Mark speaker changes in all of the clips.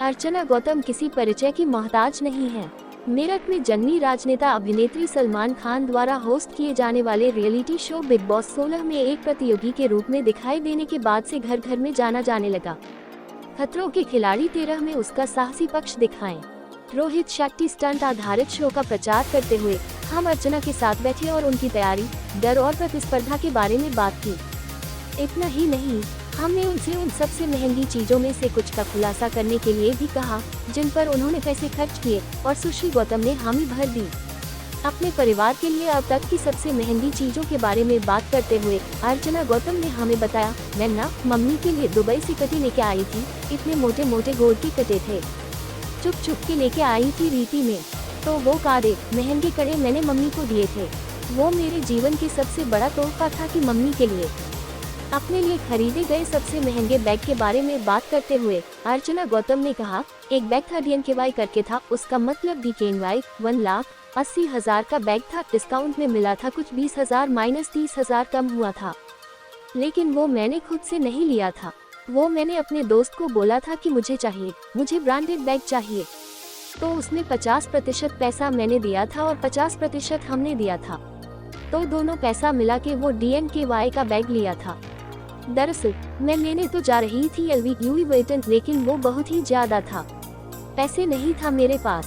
Speaker 1: अर्चना गौतम किसी परिचय की मोहताज नहीं है। मेरठ में जन्मी राजनेता अभिनेत्री सलमान खान द्वारा होस्ट किए जाने वाले रियलिटी शो बिग बॉस 16 में एक प्रतियोगी के रूप में दिखाई देने के बाद से घर घर में जाना जाने लगा। खतरों के खिलाड़ी 13 में उसका साहसी पक्ष दिखाएं। रोहित शेट्टी स्टंट आधारित शो का प्रचार करते हुए हम अर्चना के साथ बैठे और उनकी तैयारी, डर और प्रतिस्पर्धा के बारे में बात की। इतना ही नहीं, हमने उनसे उन सबसे महंगी चीजों में से कुछ का खुलासा करने के लिए भी कहा जिन पर उन्होंने पैसे खर्च किए और सुश्री गौतम ने हामी भर दी। अपने परिवार के लिए अब तक की सबसे महंगी चीजों के बारे में बात करते हुए अर्चना गौतम ने हमें बताया, मैं ना मम्मी के लिए दुबई से कटे लेके आई थी। इतने मोटे मोटे गोल्ड के कटे थे, चुप चुप के लेके आई थी रीति में। तो वो कारे महंगे कड़े मैंने मम्मी को दिए थे। वो मेरे जीवन के सबसे बड़ा तोहफा था कि मम्मी के लिए अपने लिए खरीदे गए सबसे महंगे बैग के बारे में बात करते हुए अर्चना गौतम ने कहा, एक बैग था DNKY करके था, उसका मतलब DKNY 1,80,000 का बैग था। डिस्काउंट में मिला था कुछ 20,000 माइनस 30,000 कम हुआ था, लेकिन वो मैंने खुद से नहीं लिया था। वो मैंने अपने दोस्त को बोला था कि मुझे ब्रांडेड बैग चाहिए, तो उसने 50% पैसा मैंने दिया था और 50% हमने दिया था, तो दोनों पैसा मिला के वो DNKY का बैग लिया था। दरअसल मैं लेने तो जा रही थी LV लुई विटन, लेकिन वो बहुत ही ज्यादा था, पैसे नहीं था मेरे पास,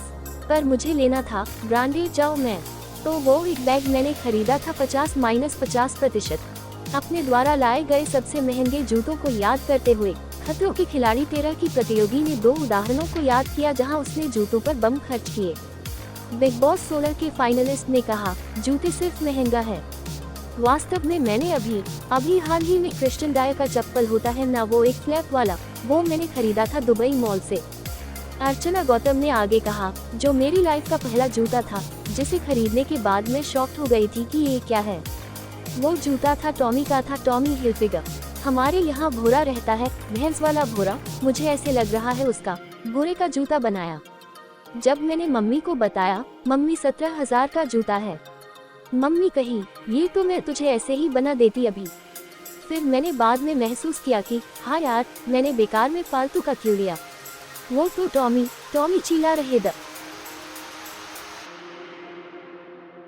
Speaker 1: पर मुझे लेना था ब्रांडेड जाओ मैं। तो वो एक बैग मैंने खरीदा था 50 माइनस 50%। अपने द्वारा लाए गए सबसे महंगे जूतों को याद करते हुए खतरों के खिलाड़ी 13 की प्रतियोगी ने 2 उदाहरणों को याद किया जहां उसने जूतों पर बम खर्च किए। बिग बॉस 16 के फाइनलिस्ट ने कहा, जूते सिर्फ महंगा है, वास्तव में मैंने अभी हाल ही में क्रिश्चियन डायर का चप्पल होता है ना, वो एक फ्लैप वाला, वो मैंने खरीदा था दुबई मॉल से। अर्चना गौतम ने आगे कहा, जो मेरी लाइफ का पहला जूता था जिसे खरीदने के बाद मैं शॉक्ड हो गई थी कि ये क्या है। वो जूता था टॉमी का था, टॉमी हिलफिगर। हमारे यहाँ भोरा रहता है, भैंस वाला भोरा, मुझे ऐसे लग रहा है उसका भोरे का जूता बनाया। जब मैंने मम्मी को बताया, मम्मी 17,000 का जूता है। मम्मी कही, ये तो मैं तुझे ऐसे ही बना देती अभी। फिर मैंने बाद में महसूस किया कि हाँ यार, मैंने बेकार में फालतू का क्यों लिया। वो तो टॉमी चिल्ला रहे द